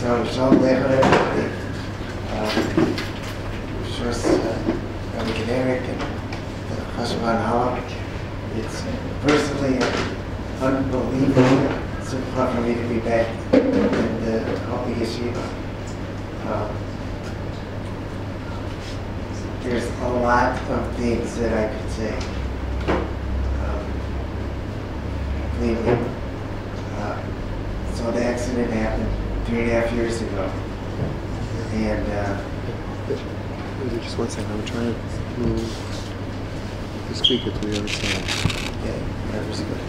שלום לכם, First, Rabbi and Chashvan Hala. It's personally unbelievable simcha for me to be back in the Holy Yeshiva. There's a lot of things that I could say. Believe me. So the accident happened 3.5 years ago. And just one second, I'm trying to move the speaker to the other side. Okay, whatever's good.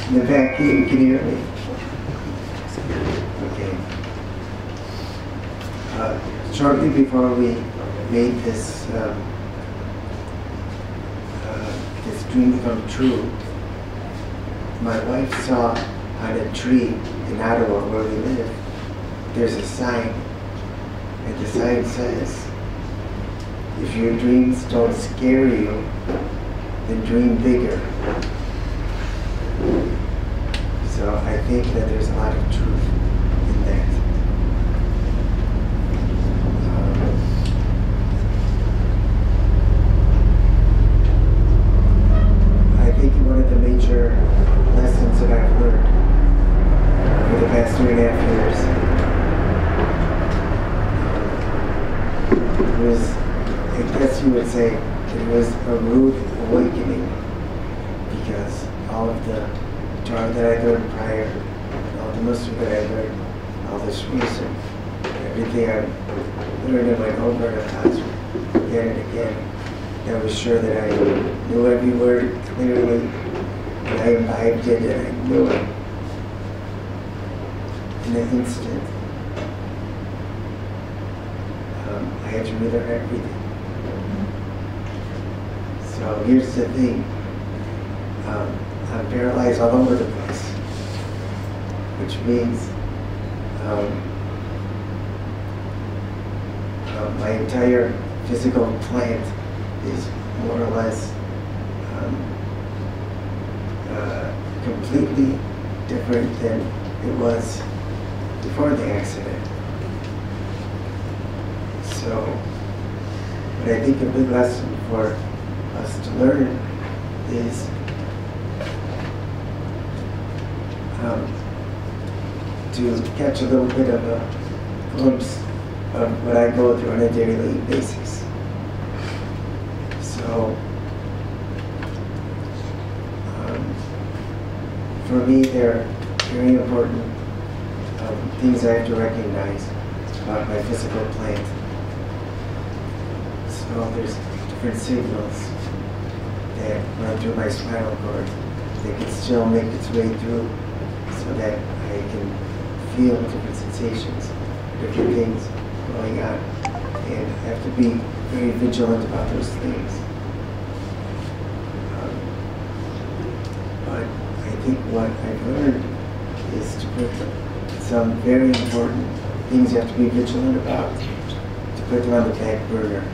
In the back here, you can hear me? Okay. Shortly before we made this this dream come true, my wife saw on a tree in Ottawa where we live, there's a sign, and the sign says, if your dreams don't scare you, then dream bigger. So I think that there's a lot of truth in that. I think one of the major lessons that I've learned for the past 3.5 years was, I guess you would say, it was a rude awakening, because all of the Torah that I learned prior, all the Muslim that I learned, all this reason, everything I learned and went over in a classroom again and again. And I was sure that I knew every word clearly, and I imbibed it and I knew it in an instant. I had to relearn everything. So here's the thing. I'm paralyzed all over the place, which means my entire physical plant is more or less completely different than it was before the accident. So, but I think a big lesson for us to learn is to catch a little bit of a glimpse of what I go through on a daily basis. So, for me, there are very important things I have to recognize about my physical plant. So there's different signals that run through my spinal cord that can still make its way through, so that I can feel different sensations, different things going on, and I have to be very vigilant about those things. But I think what I've learned is to put some very important things you have to be vigilant about, to put them on the back burner,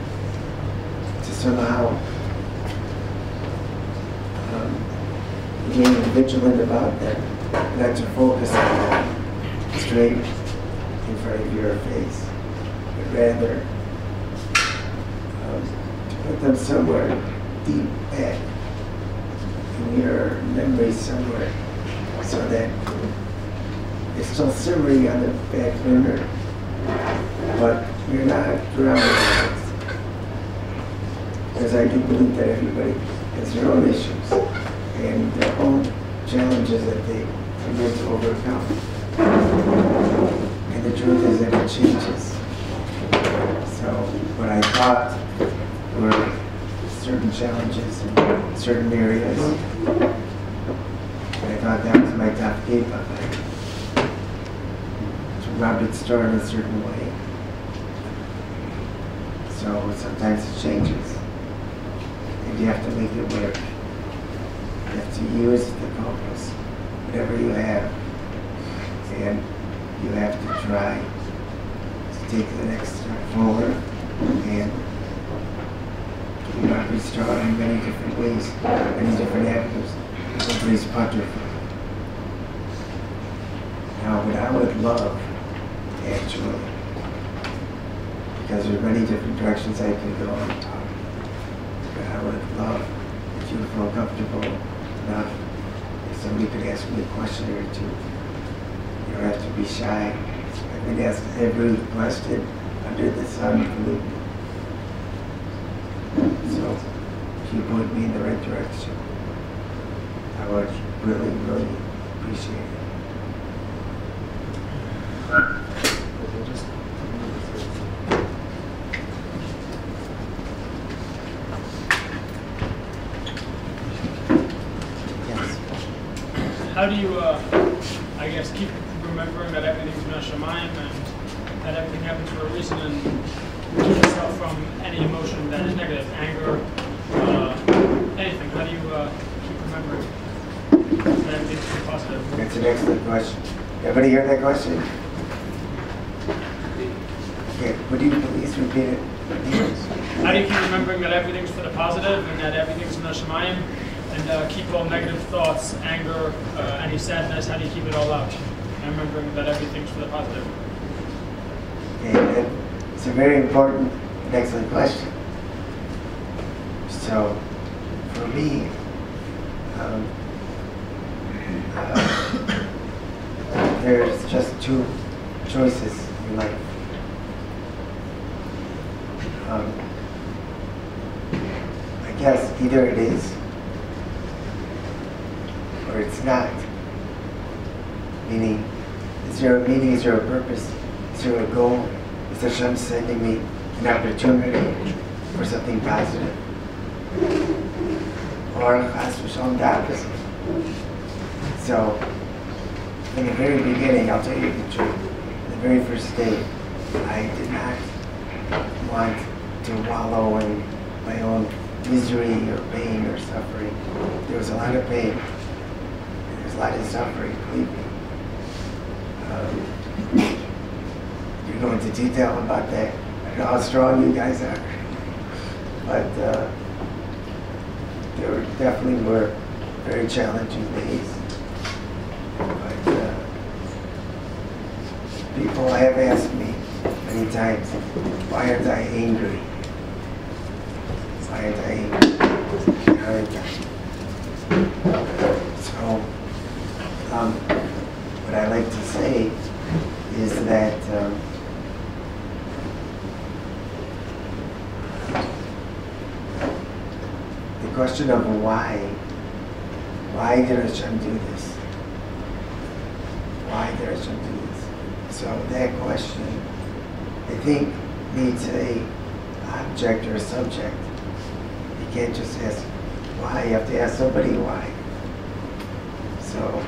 to somehow being vigilant about them, not to focus on them straight in front of your face, but rather to put them somewhere deep back in your memory somewhere, so that it's still simmering on the back burner, but you're not drowning in it. Because I do believe that everybody has their own issues and their own challenges that they are meant to overcome. And the truth is that it changes. So what I thought were certain challenges in certain areas. And I thought that was my top gate on that. So Rabbi started a certain way. So sometimes it changes. And you have to make it work. You have to use the compass, whatever you have. And you have to try to take the next step forward. And Rabbi started in many different ways, many different avenues. Everybody's punter. Now, what I would love, actually, because there are many different directions I can go and talk, but I would love if you feel comfortable enough, if somebody could ask me a question or two. You don't have to be shy. I can ask every question under the sun, believe me. So, if you point me in the right direction, I would really, really appreciate it. Yes. How do you, I guess, keep remembering that everything's min Hashemayim and that everything happens for a reason, and keep yourself from any emotion that is negative, anger, anything? How do you keep remembering that everything's positive? That's an excellent question. Everybody hear that question? Okay, would you please repeat it? How do you keep remembering that everything's for the positive and that everything's min Hashemayim, and keep all negative thoughts, anger, any sadness? How do you keep it all out? And remembering that everything's for the positive. Okay, it's a very important and excellent question. So, for me, there's just two choices in life. I guess either it is or it's not. Meaning, is there a meaning, is there a purpose, is there a goal? Is Hashem sending me an opportunity for something positive? Or chas v'shalom the opposite? So, in the very beginning, I'll tell you the truth, the very first day, I did not want to wallow in my own misery or pain or suffering. There was a lot of pain. There was a lot of suffering, believe me. You go into detail about that. I don't know how strong you guys are. But there definitely were very challenging days. But people have asked me many times, why aren't I angry? Why aren't I angry? Why aren't I? So, what I like to say is that the question of why did Hashem do this? Why did Hashem do this? So that question, I think, needs a object or a subject. You can't just ask why, you have to ask somebody why. So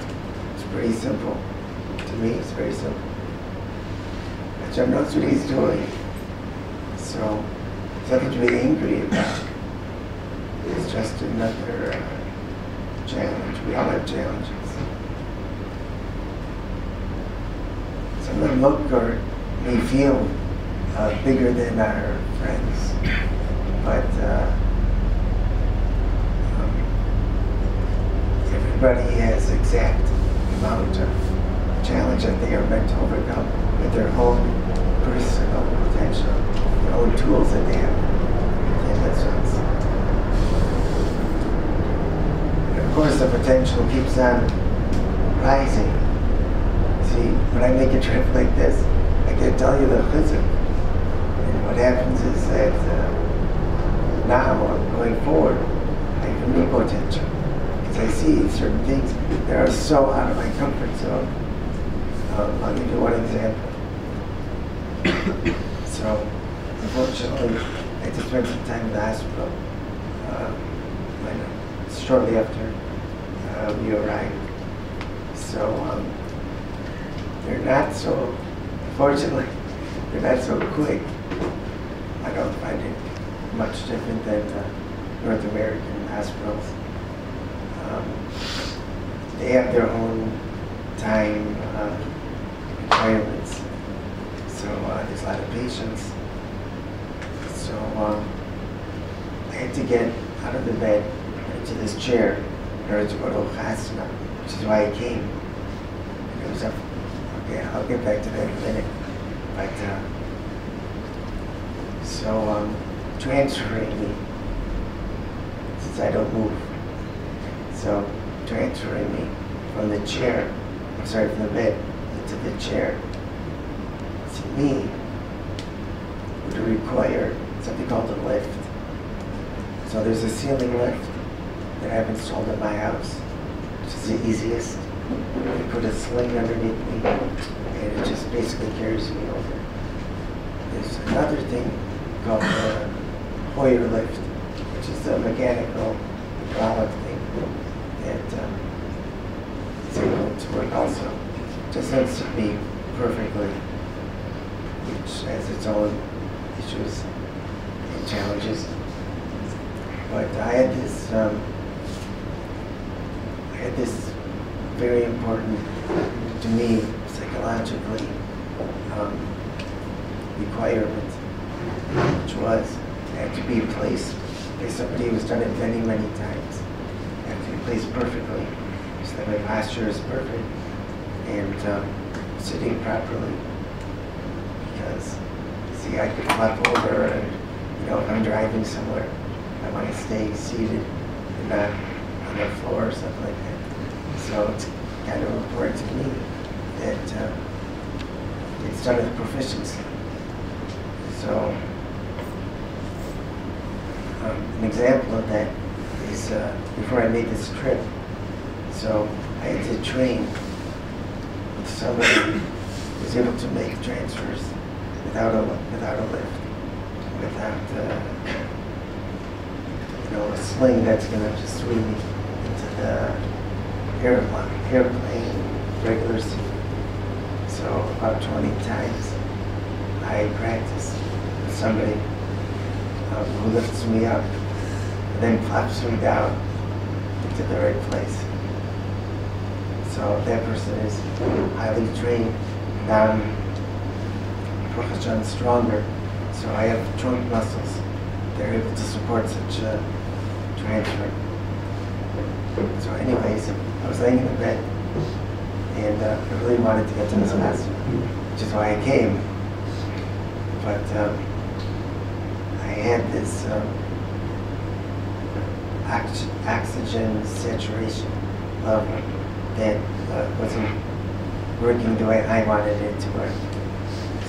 it's pretty simple. To me, it's very simple. Hashem knows what he's doing. So there's nothing to be angry about. It's just another challenge. We all have challenges. Some of them look or may feel bigger than our friends, but everybody has exact amount of challenge that they are meant to overcome with their own personal potential, their own tools that they have within themselves. And of course, the potential keeps on rising. See, when I make a trip like this, I can tell you the chizuk. And what happens is that now, going forward, I have a new potential. Because I see certain things that are so out of my comfort zone. I'll give you one example. So, unfortunately, I had to spend some time in the hospital shortly after we arrived. So they're not so, fortunately, they're not so quick. I don't find it much different than North American hospitals. They have their own time requirements, so there's a lot of patients. So I had to get out of the bed into this chair in order to go to Chasna, which is why I came. And it was up. Okay, I'll get back to that in a minute. But so transferring me, since I don't move, so transferring me from the chair, I'm sorry, from the bed into the chair, to me, would require something called a lift. So there's a ceiling lift that I've installed at my house, which is the easiest. You put a sling underneath me, and it just basically carries me over. There's another thing called the Hoyer lift, which is a mechanical hydraulic thing that is able to work also. Just doesn't fit me perfectly, which has its own issues and challenges. But I had this very important to me psychologically requirement, which was I had to be placed by somebody who's done it many, many times. I have to be placed perfectly so that my posture is perfect and sitting properly. Because, see, I could flop over and, if I'm driving somewhere, I want to stay seated and not on the floor or something like that. So it's kind of important to me that it's done with proficiency. So an example of that is before I made this trip, so I had to train with somebody who was able to make transfers without a lift, without a sling that's going to just swing me into the airplane, regular seat. So about 20 times I practiced with somebody who lifts me up and then flaps me down into the right place. So that person is highly trained. Now I'm professional and stronger, so I have joint muscles. They're able to support such a transfer. So anyways, I was laying in the bed, and I really wanted to get to this class, which is why I came. But I had this oxygen saturation level that wasn't working the way I wanted it to work.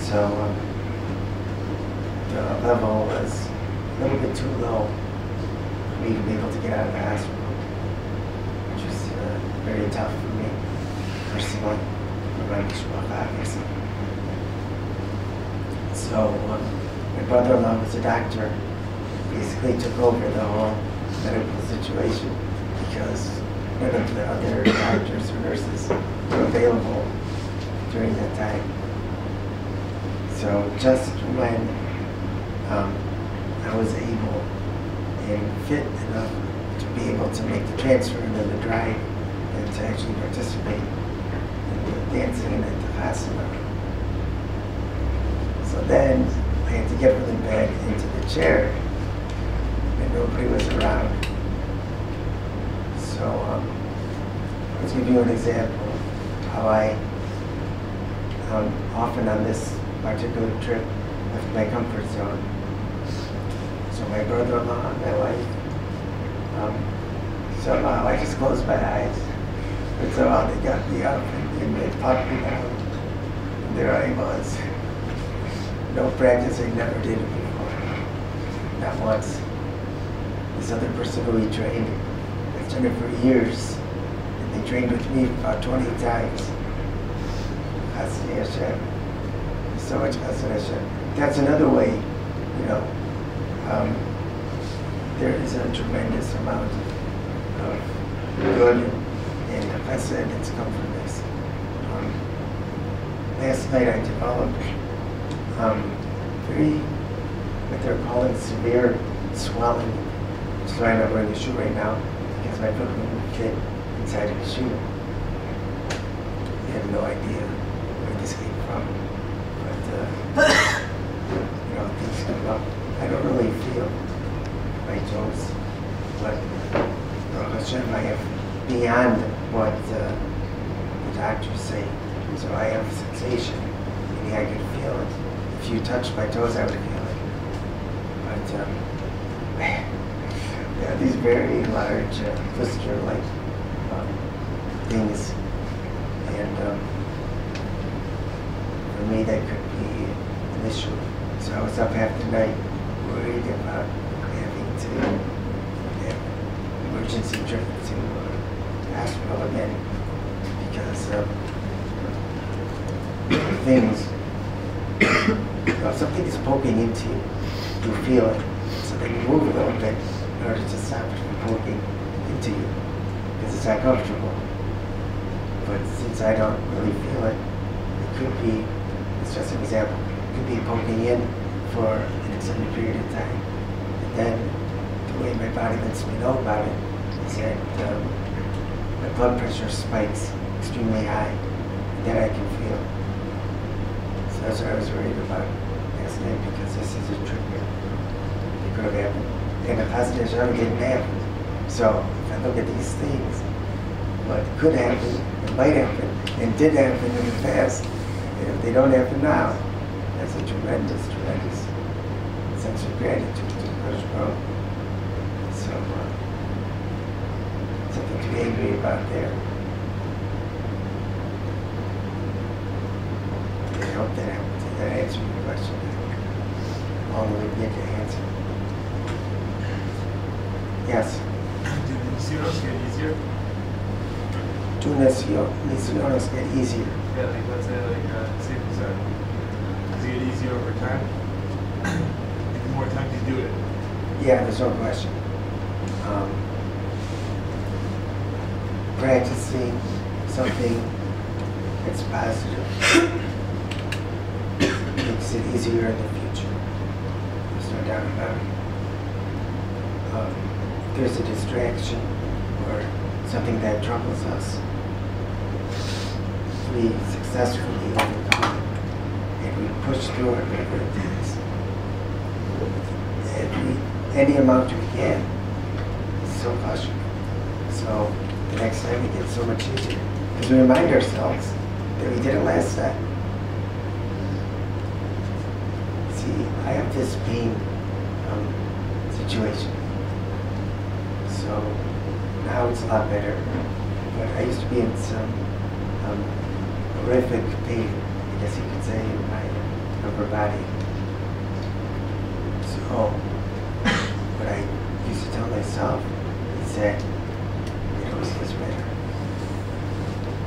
So the level was a little bit too low for me to be able to get out of the hospital, which was very tough for me personally, for my mishpach, obviously. So my brother-in-law was a doctor, basically took over the whole medical situation because none of the other doctors or nurses were available during that time. So just when I was able and fit enough to be able to make the transfer and then the drive and to actually participate in the dancing and the asana. So then I had to get from the bed into the chair and nobody was around. So let's give you an example of how I often on this particular trip left my comfort zone. So my brother-in-law and my wife, somehow I just closed my eyes, but somehow they got me up and they popped me down. And there I was. No practice, I never did it before. Not once. This other person who we trained has done it for years. And they trained with me about 20 times. Chassidei Hashem. There's so much Chassidei Hashem. That's another way, there is a tremendous amount of of good and chesed that's come from this. Last night I developed very, what they're calling severe swelling, which is why I'm not wearing a shoe right now, because my foot wouldn't fit inside of the shoe. I have no idea where this came from, but things come up. I don't really feel my toes, but Baruch Hashem, I have beyond what the doctors say. So I have a sensation, meaning I can feel it. If you touch my toes, I would feel it. But yeah, these very large blister-like things, and for me that could be an issue. So I was up half the night worried about having to have emergency trip to the hospital again because things, if something is poking into you, you feel it. So then you move a little bit in order to stop it from poking into you, because it's uncomfortable. But since I don't really feel it, it could be, it's just an example, it could be poking in for an extended period of time. And then the way my body lets me know about it is that my blood pressure spikes extremely high, and then I can feel. So that's what I was worried about last night, because this is a trigger. It could have happened. And the positive show didn't happen. So if I look at these things, what could happen, it might happen, and did happen in the past, and if they don't happen now, that's a tremendous, tremendous sense of gratitude to the Kodesh Baruch. So something to be angry about there. I hope that answered your question. All the way to get the answer. Yes? Do the Nisionos get easier? Do Nisionos get easier? Yeah, like let's say safe and sound. Does it get easier over time? The more times you do it. Yeah, there's no question. Practicing something that's positive makes it easier in the future. There's no doubt about it. There's a distraction or something that troubles us. We successfully overcome it, and we push through it, whatever it is. Any amount we can is so much. So the next time we get so much easier, because we remind ourselves that we did it last time. See, I have this pain situation. So now it's a lot better. But I used to be in some horrific pain, I guess you could say, in my upper body. So what I used to tell myself is that it always gets better.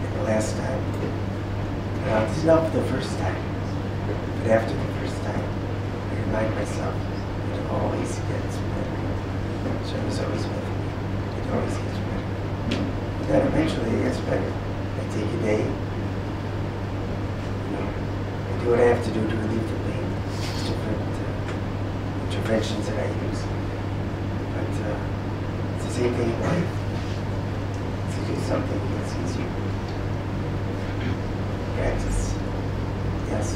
And the last time, this is not for the first time, but after the first time, I remind myself it always gets better. So it was always with me. It always gets better. But then eventually it gets better. I take a day, I do what I have to do to relieve the pain. There's different interventions that I use. But it's the same thing in life. To do something gets easier. Practice. Yes.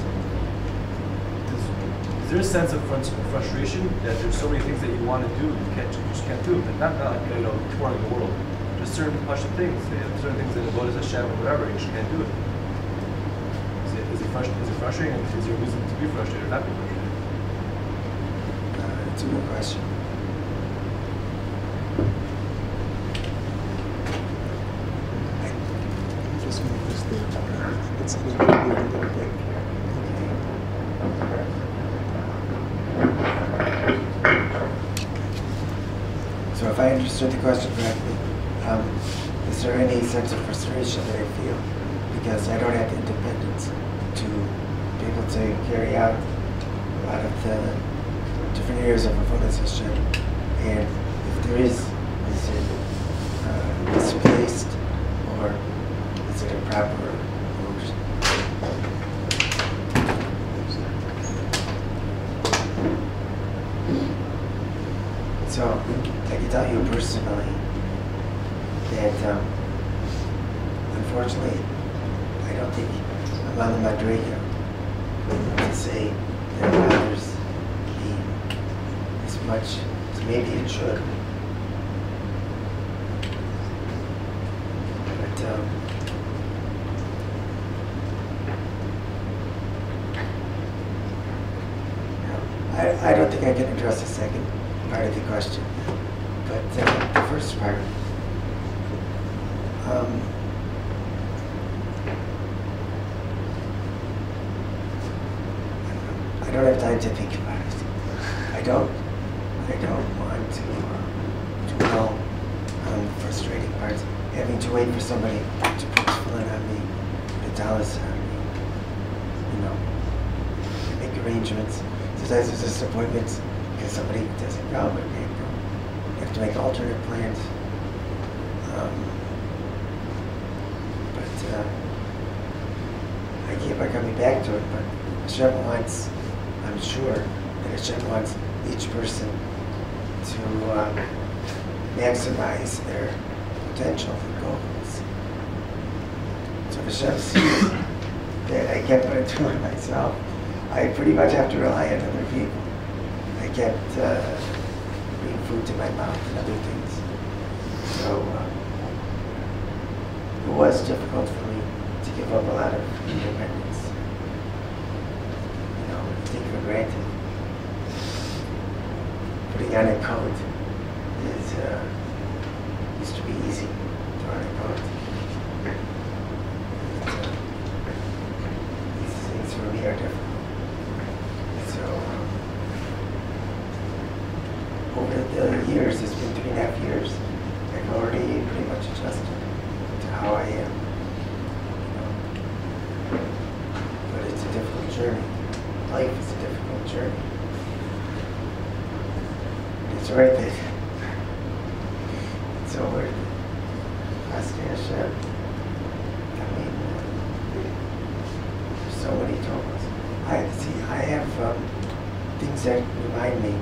Is there a sense of frustration that there's so many things that you want to do, you just can't do them? Not like touring the world, just certain things. Certain things that avodas Hashem or whatever, you just can't do it. Is it frustrating? Is there a reason to be frustrated or not be frustrated? It's a good question. Just move this there. Let's move it here a little bit. So if I understood the question correctly, is there any sense of frustration that I feel because I don't have the independence to be able to carry out a lot of the different areas of avodas Hashem? And if there is it can tell you personally that unfortunately I don't think I'm on the Madriga to say that it bothers me as much as maybe it should. But I don't think I can address the second part of the question, but the first part, I don't have time to think about it. I don't want to dwell on the frustrating parts, having to wait for somebody to put filling on me, put dollars on me, make arrangements. Sometimes there's disappointments because somebody doesn't come and can't go. You have to make alternate plans. But I keep on coming back to it, but Hashem wants, I'm sure that Hashem wants each person to maximize their potential and goals. So if Hashem sees that I can't put it to it myself, I pretty much have to rely on other people. I can't bring food to my mouth and other things. So it was difficult for me to give up a lot of independence. Take for granted. Putting on a coat used to be easy. To on a coat. These things for me are different. So, over the years, it's been 3.5 years, I've already pretty much adjusted to how I am. But it's a difficult journey. Life is a difficult journey. It's worth it. It's so worth it. Ask Hashem. I mean, there's so many troubles. I have things that remind me,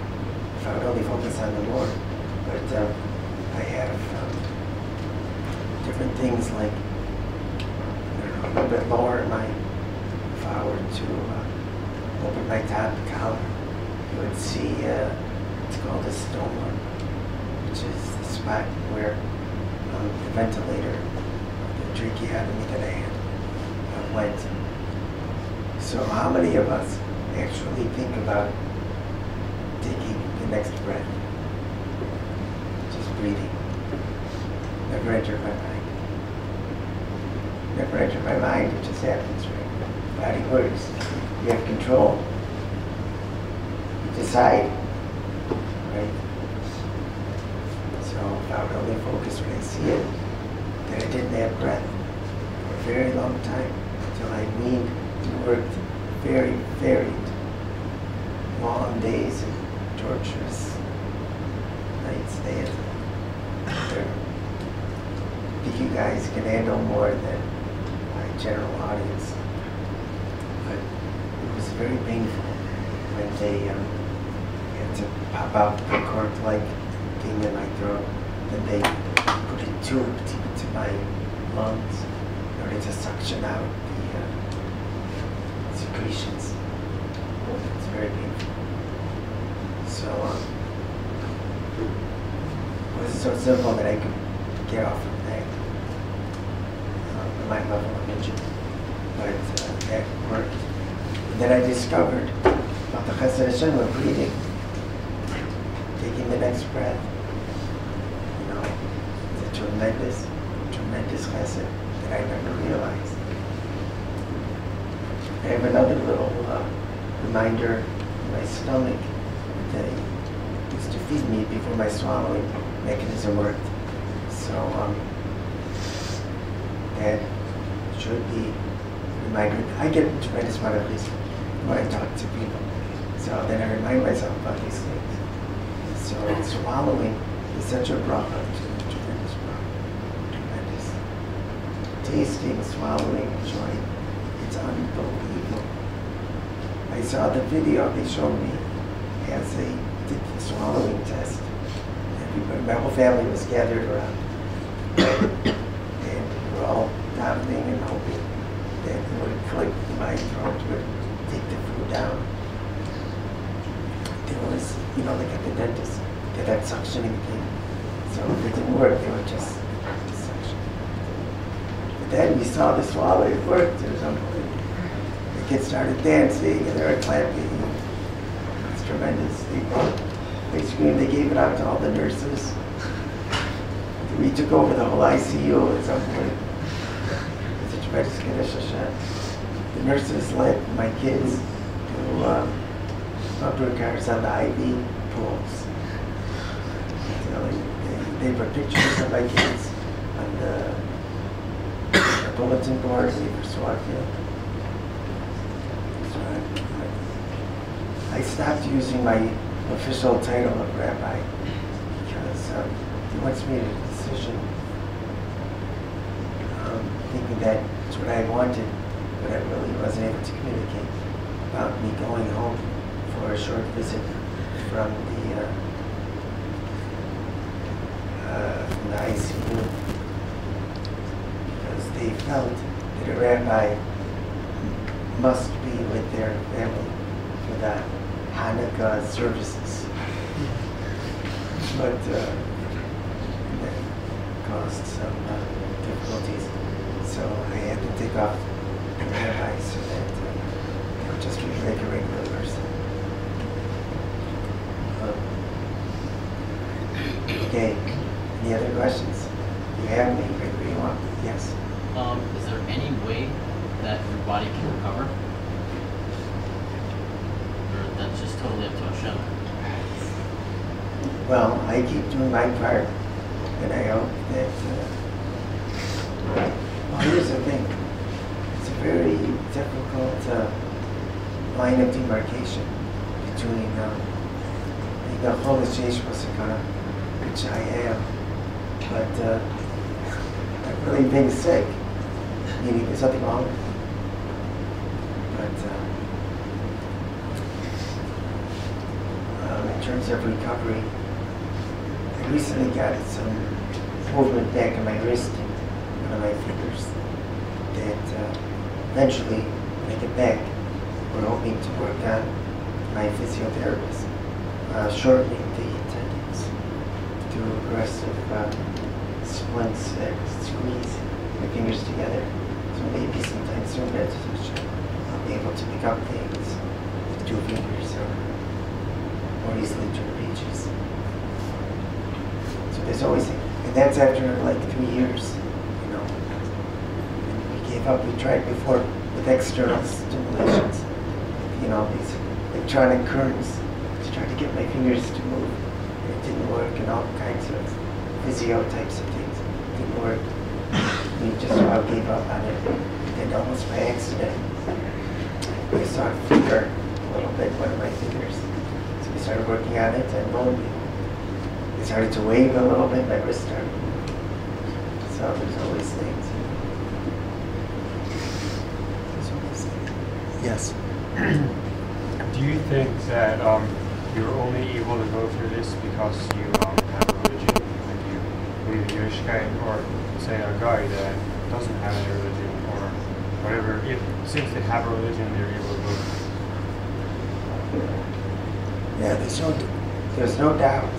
if I would only focus on the Lord, but I have different things like, a little bit lower in my, if I were to open my top collar, you would see, it's called a stoma, which is the spot where the ventilator, the tracheotomy that I had, went. So how many of us actually think about taking the next breath? Just breathing. Never entered my mind. Never entered my mind, it just happens, right? Body works. You have control. You decide, right? So if I would only focus when I see it, that I didn't have breath for a very long time, until I worked very, very long days and torturous nights. I think you guys can handle more than my general audience. But it was very painful when they had to pop out the cork-like thing in my throat. Then they put a tube deep into my lungs in order to suction out the secretions. It's very painful. So it was so simple that I could get off of that, my level of injury. But that worked. And then I discovered about the Chesed Hashem of breathing, taking the next breath. It's a tremendous, tremendous Chesed that I never realized. I have another little reminder in my stomach that used to feed me before my swallowing mechanism worked. So that should be reminded. I get a tremendous amount of reason when I talk to people. So then I remind myself about these things. So swallowing is such a bracha, tremendous bracha, tremendous. Tasting, swallowing, enjoying, it's unbelievable. I saw the video they showed me as they did the swallowing test. And everybody, my whole family was gathered around. And we were all davening and hoping that it would click, my throat would take the food down. There was, like at the dentist, they had that suctioning thing. So if it didn't work, they would just suction. But then we saw the swallow, it worked. It was unbelievable. The kids started dancing and they were clapping. It's tremendous. They screamed, they gave it out to all the nurses. We took over the whole ICU at some point. It's a tremendous Kiddush Hashem. The nurses led my kids to upper cars on the IV pools. They put pictures of my kids on the bulletin board for Swakia. So I stopped using my official title of Rabbi because he wants me to make a decision, thinking that it's what I wanted, but I really wasn't able to communicate about me going home for a short visit from the ICU, because they felt that a rabbi must be with their family for the Hanukkah services. But that caused some difficulties, so I had to take off the rabbi so that they would just be like a regular person. Okay, any other questions? You have any, whatever you want? Yes? Is there any way that your body can recover? Or that's just totally up to Hashem? Well, I keep doing my part, and I hope that, well, here's the thing. It's a very difficult line of demarcation between the Holy Shesh Masakana, which I am, but I've really been sick, meaning there's nothing wrong with me. But in terms of recovery, I recently got some movement back in my wrist and one of my fingers that eventually, when I get back, we're hoping to work on my physiotherapist, shortening the tendons through aggressive splints that squeeze my fingers together. So maybe sometime soon I'll be able to pick up things with 2 fingers or more easily turn pages. So there's always, and that's after like 3 years, And we gave up. We tried before with external stimulations, these electronic currents to try to get my fingers to move. And it didn't work, and all kinds of physio types of things. It didn't work. We just about gave up on it. And almost by accident, I saw it flicker a little bit, one of my fingers. So we started working on it, and lo and behold, it started to wave a little bit, my wrist started moving. So there's always things. There's always things. Yes? Do you think that you're only able to go through this because you have a religion and you believe in Yiddishkeit, or say a guy that doesn't have any religion or whatever, since they have a religion, they're able to go through it? Yeah, there's no doubt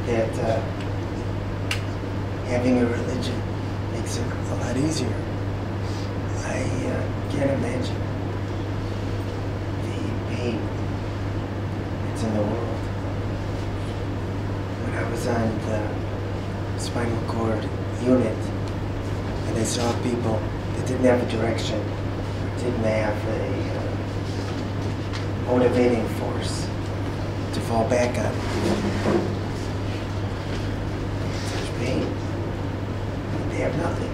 that having a religion makes it a lot easier. I can't imagine the pain that's in the world. When I was on the spinal cord unit and I saw people that didn't have a direction, didn't have a motivating force to fall back on. Such pain. They have nothing.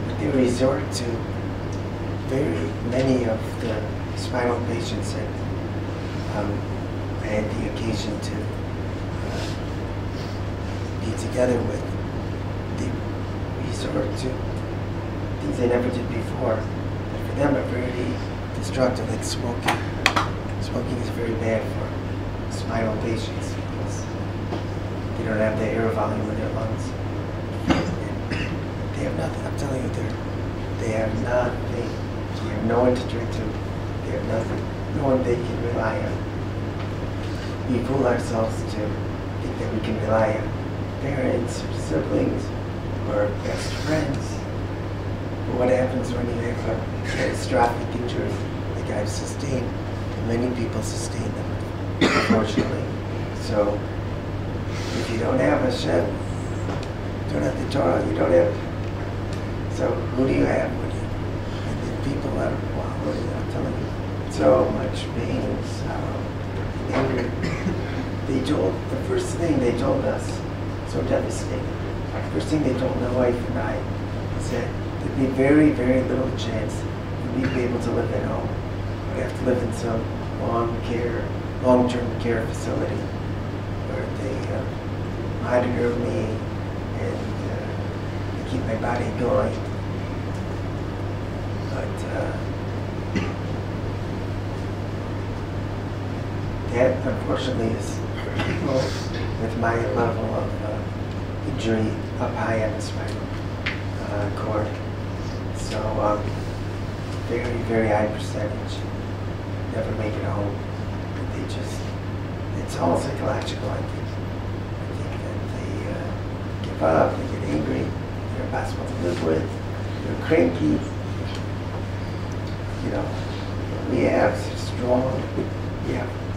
But they resort to very many of the spinal patients that I had the occasion to be together with. They resort to things they never did before. But for them are very destructive, like smoking. Smoking is very bad for spinal patients because don't have the air volume in their lungs. They have nothing. I'm telling you, they have nothing. They have no one to drink to. They have nothing. No one they can rely on. We fool ourselves to think that we can rely on parents or siblings or best friends. But what happens when you have a catastrophic injury like I've sustained? And many people sustain them, unfortunately. So if you don't have Hashem, you don't have the Torah, you don't have. So who do you have? And the people are, wow, I'm telling you, so much pain and sorrow and anger. The first thing they told us, so devastating, the first thing they told my wife and I is that there'd be very, very little chance that we'd be able to live at home. We'd have to live in some long-term care facility where they monitor me and keep my body going. But that, unfortunately, is people with my level of injury up high on the spinal cord. So, very, very high percentage never make it home. It's all psychological, I think. I think that they give up, they get angry, they're impossible to live with, they're cranky. You know, we have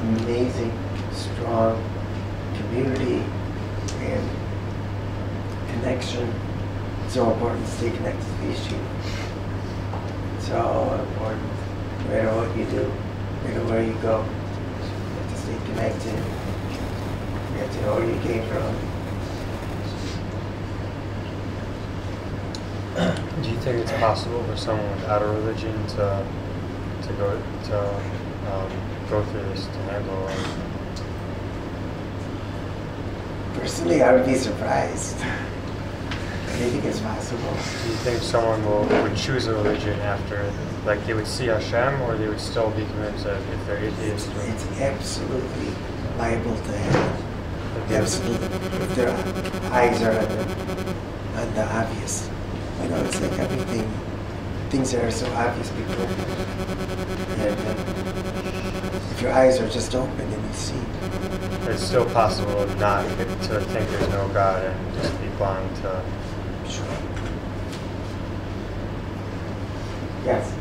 amazing, strong community and connection. It's so important to stay connected to these people. So important. No matter what you do, no matter where you go, you have to stay connected. You have to know where you came from. Do you think it's possible for someone without a religion to go through this, to handle it? Personally, I would be surprised. Anything is possible. Do you think someone would choose a religion after, like they would see Hashem, or they would still be convinced that if they're atheists? It's absolutely liable to happen. Absolutely. If their eyes are on the obvious. You know, it's like everything, things that are so obvious before. And if your eyes are just open and you see. It's still possible not to think there's no God and just be blind to. Sure. Yes.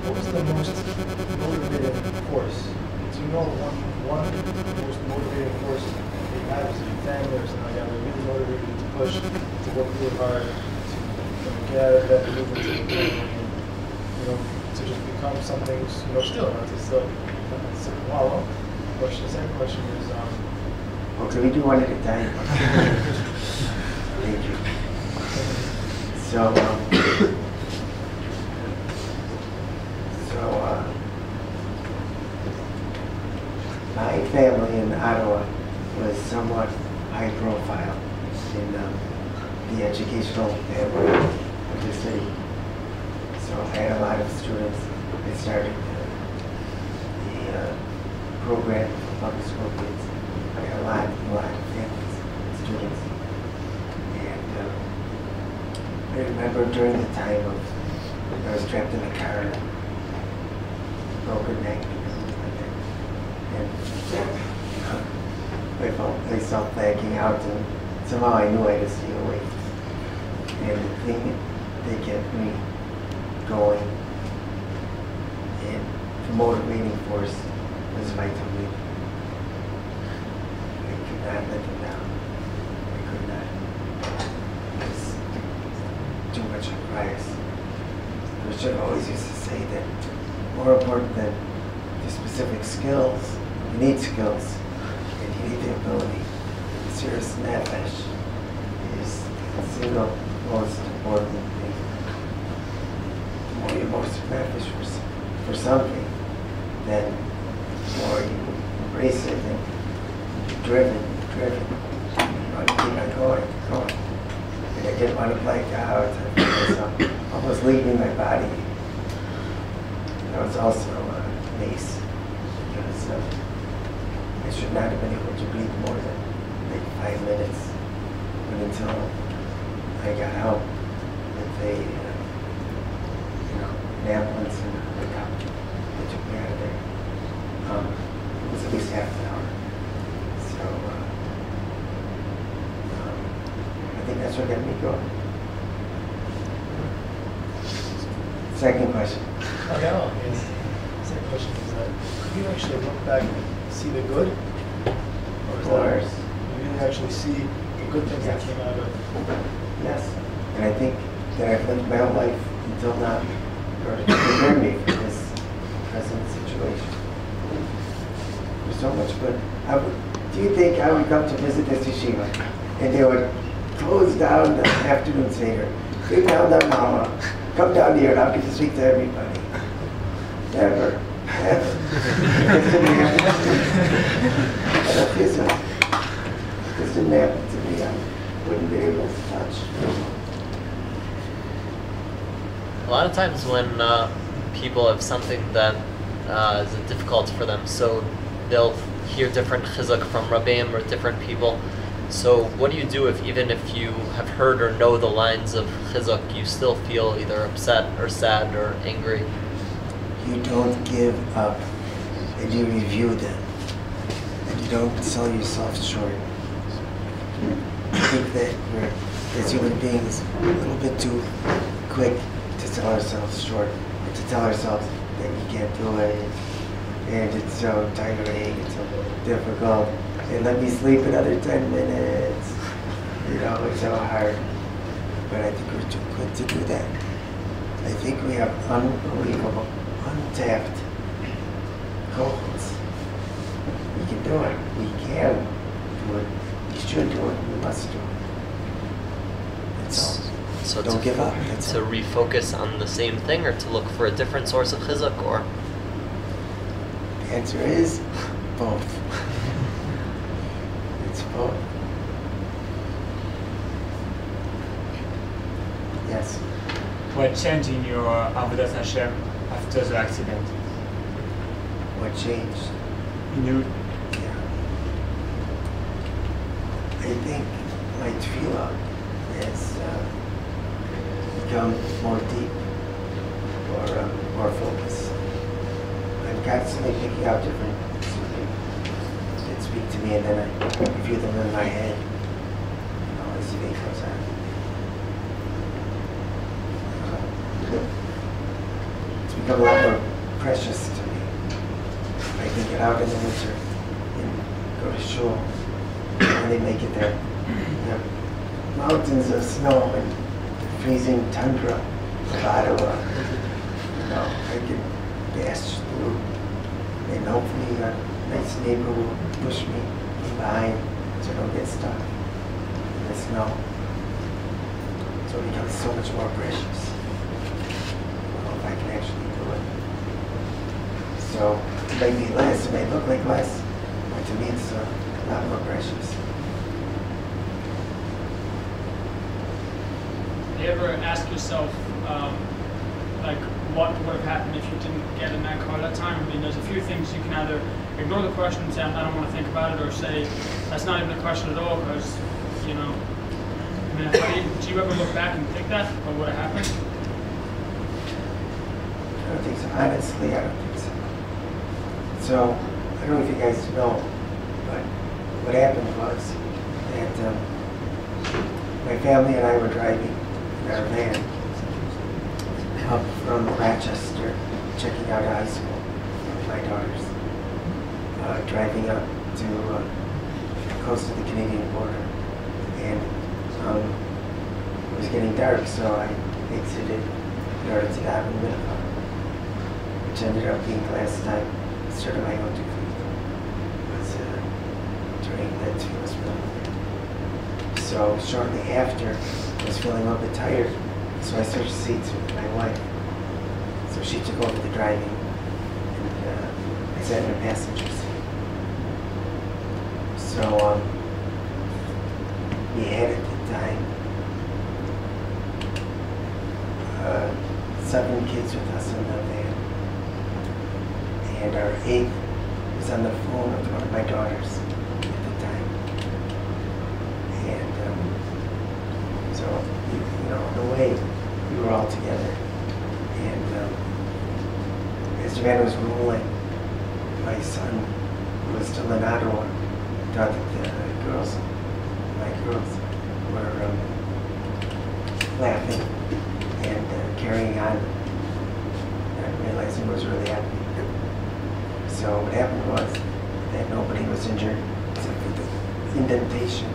What was the most motivating force? Do you know one of the most motivating force that you have is your family or something like that? They're really motivated to push, to work really hard, to get out of bed, to move into the family, and to just become something, still, to still. Wow. The second question is. Okay, we do one at a time. Thank you. So, my family in Ottawa was somewhat high profile in the educational family of the city. So I had a lot of students. I started the program for public school kids. I had a lot of families, students. And I remember during the time of when I was trapped in a car, broken neck, and I felt myself backing out, and somehow I knew I had to stay away. And the thing that kept me going, and the motivating force was my Talmud. I could not let them down. I could not. It was too much bias. Richard always used to say that more important than the specific skills, you need skills, and you need the ability. The serious nefesh is the single most important thing. The more you're most nefesh for something, then the more you embrace it and you're driven. You want to keep on going. And I didn't want to blank out. I felt myself almost leaving my body. That was also a mace, because I should not have been able to breathe more than like 5 minutes. But until I got help with a, an ambulance and a cop, they took me out of there. It was at least half an hour. So I think that's what got me going. Second question. Okay, well, yes. Second question is that could you actually look back and see the good? Or is that you really actually see the good things that came out of it? Yes. And I think that I've lived my whole life until now in order to prepare me for this present situation. There's so much good. Do you think I would come to visit this yeshiva and they would close down the afternoon seder, bring down their mama, come down here and I'll get to speak to everybody? Never. Never. And if this didn't happen to me, I wouldn't be able to touch. A lot of times when people have something that is difficult for them, so they'll hear different chizuk from Rabbeim or different people. So what do you do if even if you have heard or know the lines of chizuk, you still feel either upset or sad or angry? You don't give up, and you review them, and you don't sell yourself short. I think that we're, as human beings, a little bit too quick to sell ourselves short, and to tell ourselves that we can't do it, and it's so tiring, it's so difficult, and let me sleep another 10 minutes. It's so hard. But I think we're too quick to do that. I think we have unbelievable, untapped cohorts. We can do it. We can do it. We should do it. We must do it. That's all. So Don't give up. To refocus on the same thing, or to look for a different source of chizuk, or? The answer is both. It's both. Yes. What changed in your Avodat Hashem after the accident? What changed? In you? Yeah. I think my tefillah has become more deep, or more focused. I'm constantly picking out different that speak to me, and then I review them in my head as the day goes on. It's become a lot more precious to me. I can get out in the winter and go to shul, and they make it there. Mountains of snow and freezing tundra of Ottawa. I can dash through, and hopefully a nice neighbor will push me behind so I don't get stuck in the snow. So it becomes so much more precious. If I can actually do it. So it may be less, it may look like less, but to me it's a lot more precious. Do you ever ask yourself, what would have happened if you didn't get in that car that time? I mean, there's a few things you can either ignore the question and say, I don't want to think about it, or say, that's not even a question at all, because, do you ever look back and think that, what would have happened? I don't think so. Honestly, I don't think so. So, I don't know if you guys know, but what happened was that my family and I were driving in our van up from Rochester, checking out a high school with my daughters, driving up to close to the Canadian border, and it was getting dark, so I exited in order to have a minute, which ended up being the last time I started my own defeat. Was during that two was filming. So shortly after, I was feeling a little bit tired, so I switched seats with my wife. So she took over the driving, and I sat in the passenger seat. So we had at the time 7 kids with us in the van, and our 8th was on the phone with one of my daughters at the time. And so, you know, in a way, we were all together. And as Joanna was ruling, my son, who was still in Ottawa, thought that the girls, my girls, were laughing and carrying on, and realizing it was really happening. So what happened was that nobody was injured except for the indentation.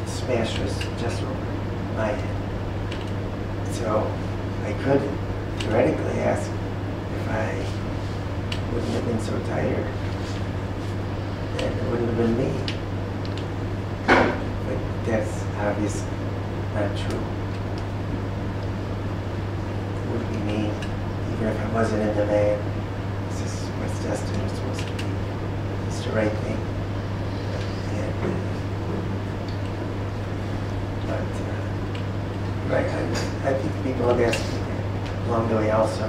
The smash was just over my head. So I could theoretically ask if I wouldn't have been so tired, then it wouldn't have been me. But that's obviously not true. It wouldn't be me, even if I wasn't in the van. This is what's destined is supposed to be. It's the right thing. And, right, I think people have asked me along the way also,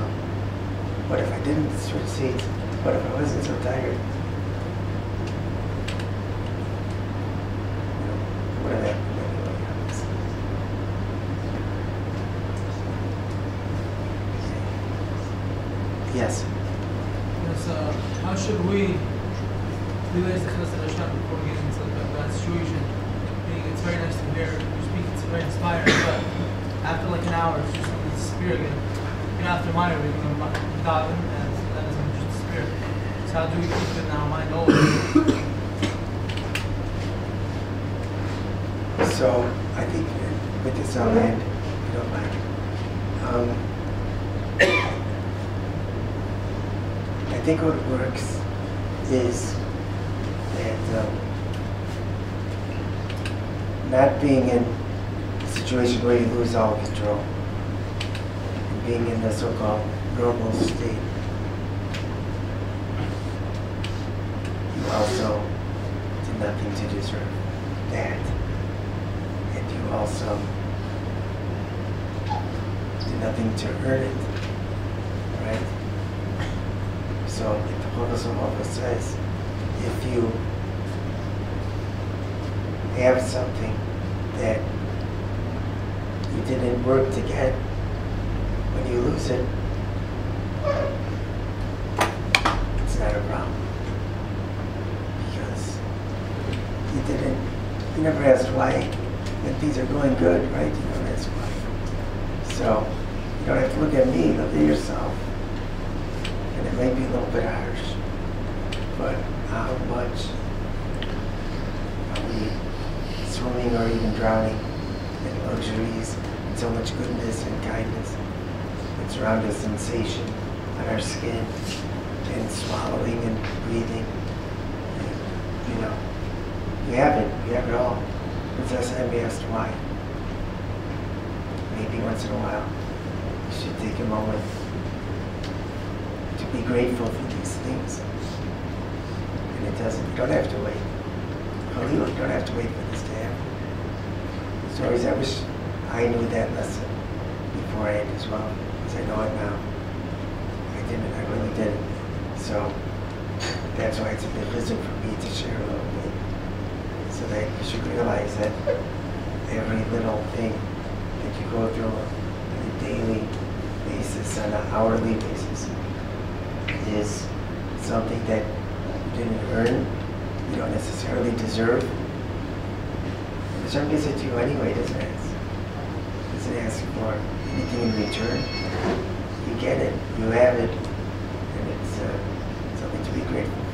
what if I didn't switch seats? What if I wasn't so tired? You know, what if that anyway, obviously. Yes. Yes, how should we realize the Chesed Hashem before we get into a bad situation? Meaning, it's very nice to hear you speak, it's very inspiring, but after like an hour, it's just something to spirit again. And after Meyer, we're going to dive in, and that is just the spirit. So how do we keep it in our mind always? So I think with this I'll end, if you don't mind. I think what works is that not being in a situation where you lose all control, and being in the so-called normal state. You also did nothing to deserve that. And you also did nothing to earn it, right? So, like the Prophet says, if you have something that you didn't work to get, when you lose it, it's not a problem. Because you never asked why, when things are going good, right? You never asked why. So, you don't have to look at me, look at yourself. And it may be a little bit harsh, but how much are we swimming or even drowning in luxuries and so much goodness and kindness that surround us, sensation on our skin and swallowing and breathing. And, you know, you have it all. It's last time we asked why. Maybe once in a while you should take a moment to be grateful for these things. And it doesn't, you don't have to wait. You don't have to wait for this to happen. Stories, I wish I knew that lesson beforehand as well, because I know it now. I didn't, I really didn't. So that's why it's a bit listen for me to share a little bit. So that you should realize that every little thing that you go through on a daily basis, on an hourly basis, is something that you didn't earn, you don't necessarily deserve. Hashem gives it to you anyway, doesn't ask. Doesn't ask for anything in return. You get it, you have it, and it's something to be grateful for.